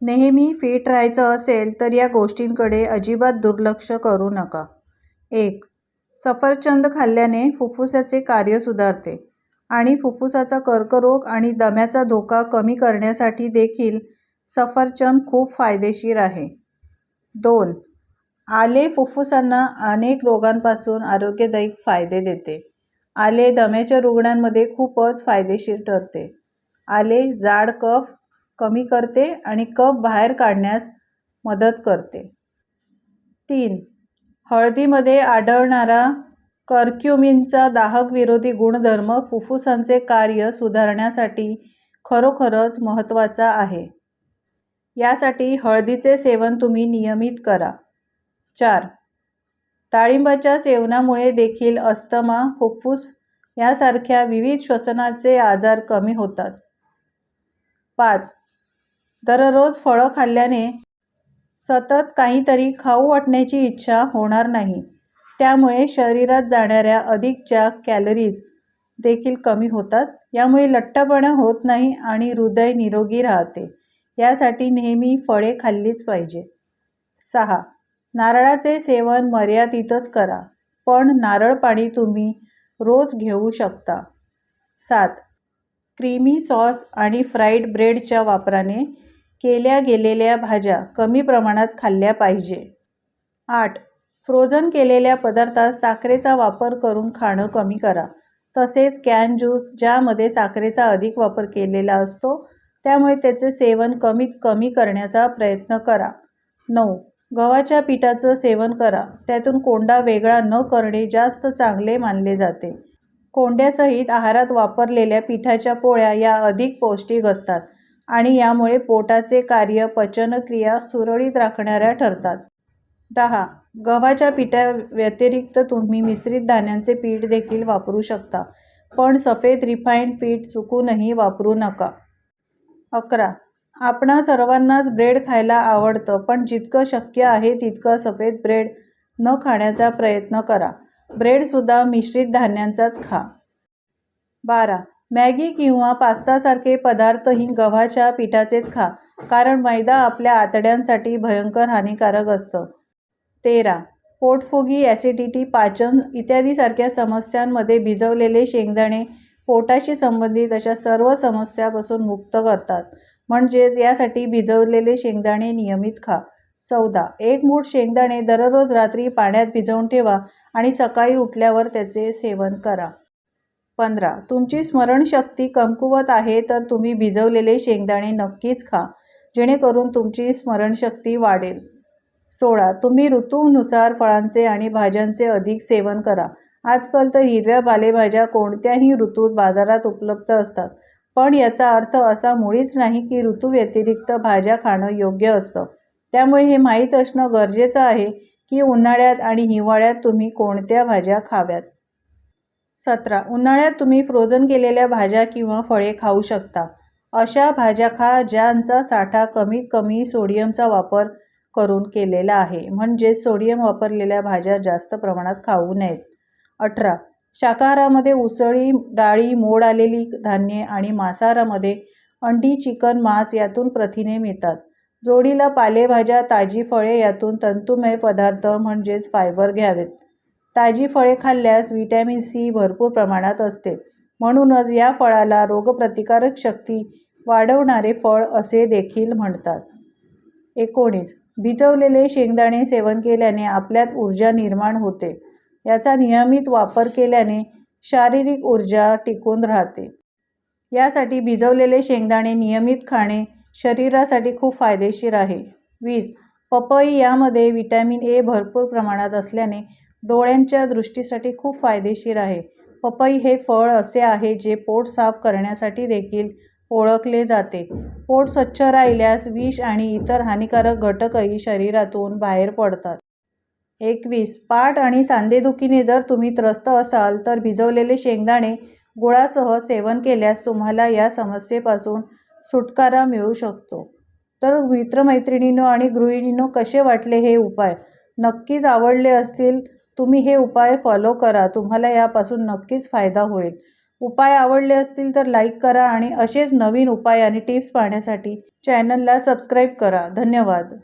नेहमी फिट राहायचं असेल तर या गोष्टींकडे अजिबात दुर्लक्ष करू नका. 1. सफरचंद खाल्ल्याने फुफ्फुसाचे कार्य सुधारते आणि फुफ्फुसाचा कर्करोग आणि दम्याचा धोका कमी करण्यासाठी देखील सफरचंद खूप फायदेशीर आहे. 2. आले फुफ्फुसांना अनेक रोगांपासून आरोग्यदायी फायदे देते. आले दम्याच्या रुग्णांमध्ये खूपच फायदेशीर ठरते. आले जाड कफ कमी करते आणि कफ बाहेर काढण्यास मदत करते. 3. हळदीमध्ये आढळणारा कर्क्युमिनचा दाहक विरोधी गुणधर्म फुफ्फुसांचे कार्य सुधारण्यासाठी खरोखरच महत्त्वाचा आहे. यासाठी हळदीचे सेवन तुम्ही नियमित करा. 4. डाळिंबाच्या सेवनामुळे देखील अस्थमा, फुफ्फुस यासारख्या विविध श्वसनाचे आजार कमी होतात. 5. दररोज फळं खाल्ल्याने सतत काहीतरी खाऊ वाटण्याची इच्छा होणार नाही. त्यामुळे शरीरात जाणाऱ्या अधिकच्या कॅलरीज देखील कमी होतात. यामुळे लठ्ठपणा होत नाही आणि हृदय निरोगी राहते. यासाठी नेहमी फळे खाल्लीच पाहिजे. 6. नारळाचे सेवन मर्यादितच करा, पण नारळ पाणी तुम्ही रोज घेऊ शकता. 7. क्रीमी सॉस आणि फ्राईड ब्रेडच्या वापराने केल्या गेलेल्या भाज्या कमी प्रमाणात खाल्ल्या पाहिजे. 8. फ्रोझन केलेल्या पदार्थात साखरेचा वापर करून खाणं कमी करा. तसेच कॅन ज्यूस ज्यामध्ये साखरेचा अधिक वापर केलेला असतो त्यामुळे त्याचे सेवन कमीत कमी करण्याचा प्रयत्न करा. 9. गव्हाच्या पिठाचं सेवन करा. त्यातून कोंडा वेगळा न करणे जास्त चांगले मानले जाते. कोंड्यासहित आहारात वापरलेल्या पिठाच्या पोळ्या या अधिक पौष्टिक असतात आणि यामुळे पोटाचे कार्य पचनक्रिया सुरळीत राखणाऱ्या ठरतात. 10. गव्हाच्या पिठाव्यतिरिक्त तुम्ही मिश्रित धान्यांचे पीठ देखील वापरू शकता, पण सफेद रिफाइंड पीठ चुकूनही वापरू नका. 11. आपणा सर्वांनाच ब्रेड खायला आवडतं, पण जितकं शक्य आहे तितकं सफेद ब्रेड न खाण्याचा प्रयत्न करा. ब्रेडसुद्धा मिश्रित धान्यांचाच खा. 12. मॅगी किंवा पास्तासारखे पदार्थही गव्हाच्या पिठाचेच खा, कारण मैदा आपल्या आतड्यांसाठी भयंकर हानिकारक असतं. 13. पोटफुगी, ॲसिडिटी, पाचन इत्यादीसारख्या समस्यांमध्ये भिजवलेले शेंगदाणे पोटाशी संबंधित अशा सर्व समस्यांपासून मुक्त करतात. म्हणजेच यासाठी भिजवलेले शेंगदाणे नियमित खा. 14. एक मूठ शेंगदाणे दररोज रात्री पाण्यात भिजवून ठेवा आणि सकाळी उठल्यावर त्याचे सेवन करा. 15. तुमची स्मरणशक्ती कमकुवत आहे तर तुम्ही भिजवलेले शेंगदाणे नक्कीच खा, जेणेकरून तुमची स्मरणशक्ती वाढेल. 16. तुम्ही ऋतूनुसार फळांचे आणि भाज्यांचे अधिक सेवन करा. आजकाल तर हिरव्या पालेभाज्या कोणत्याही ऋतूत बाजारात उपलब्ध असतात, पण याचा अर्थ असा मुळीच नाही की ऋतूव्यतिरिक्त भाज्या खाणं योग्य असतं. त्यामुळे हे माहीत असणं गरजेचं आहे की उन्हाळ्यात आणि हिवाळ्यात तुम्ही कोणत्या भाज्या खाव्यात. 17. उन्हाळ्यात तुम्ही फ्रोझन केलेल्या भाज्या किंवा फळे खाऊ शकता. अशा भाज्या खा ज्यांचा साठा कमीत कमी सोडियमचा वापर करून केलेला आहे. म्हणजेच सोडियम वापरलेल्या भाज्या जास्त प्रमाणात खाऊ नयेत. 18. शाकाहारामध्ये उसळी, डाळी, मोड आलेली धान्ये आणि मांसाहारामध्ये अंडी, चिकन, मांस यातून प्रथिने मिळतात. जोडीला पालेभाज्या, ताजी फळे यातून तंतुमय पदार्थ म्हणजेच फायबर घ्यावेत. ताजी फळे खाल्ल्यास व्हिटॅमिन सी भरपूर प्रमाणात असते. म्हणूनच या फळाला रोगप्रतिकारक शक्ती वाढवणारे फळ असे देखील म्हणतात. 19. भिजवलेले शेंगदाणे सेवन केल्याने आपल्यात ऊर्जा निर्माण होते. याचा नियमित वापर केल्याने शारीरिक ऊर्जा टिकून राहते. यासाठी भिजवलेले शेंगदाणे नियमित खाणे शरीरासाठी खूप फायदेशीर आहे. 20. पपई यामध्ये व्हिटॅमिन ए भरपूर प्रमाणात असल्याने डोळ्यांच्या दृष्टीसाठी खूप फायदेशीर आहे. पपई हे फळ असे आहे जे पोट साफ करण्यासाठी देखील ओळखले जाते. पोट स्वच्छ राहिल्यास विष आणि इतर हानिकारक घटकही शरीरातून बाहेर पडतात. 21. पाठ आणि सांधेदुखीने जर तुम्ही त्रस्त असाल तर भिजवलेले शेंगदाणे गुळासह सेवन केल्यास तुम्हाला या समस्येपासून सुटकारा मिळू शकतो. तर मित्रमैत्रिणींनो आणि गृहिणींनो, कसे वाटले हे उपाय? नक्कीच आवडले असतील. तुम्ही हे उपाय फॉलो करा. तुम्हाला यापासून नक्कीच फायदा होईल. उपाय आवडले असतील तर लाईक करा आणि असेच नवीन उपाय आणि टिप्स पाहण्यासाठी चॅनलला सबस्क्राईब करा. धन्यवाद.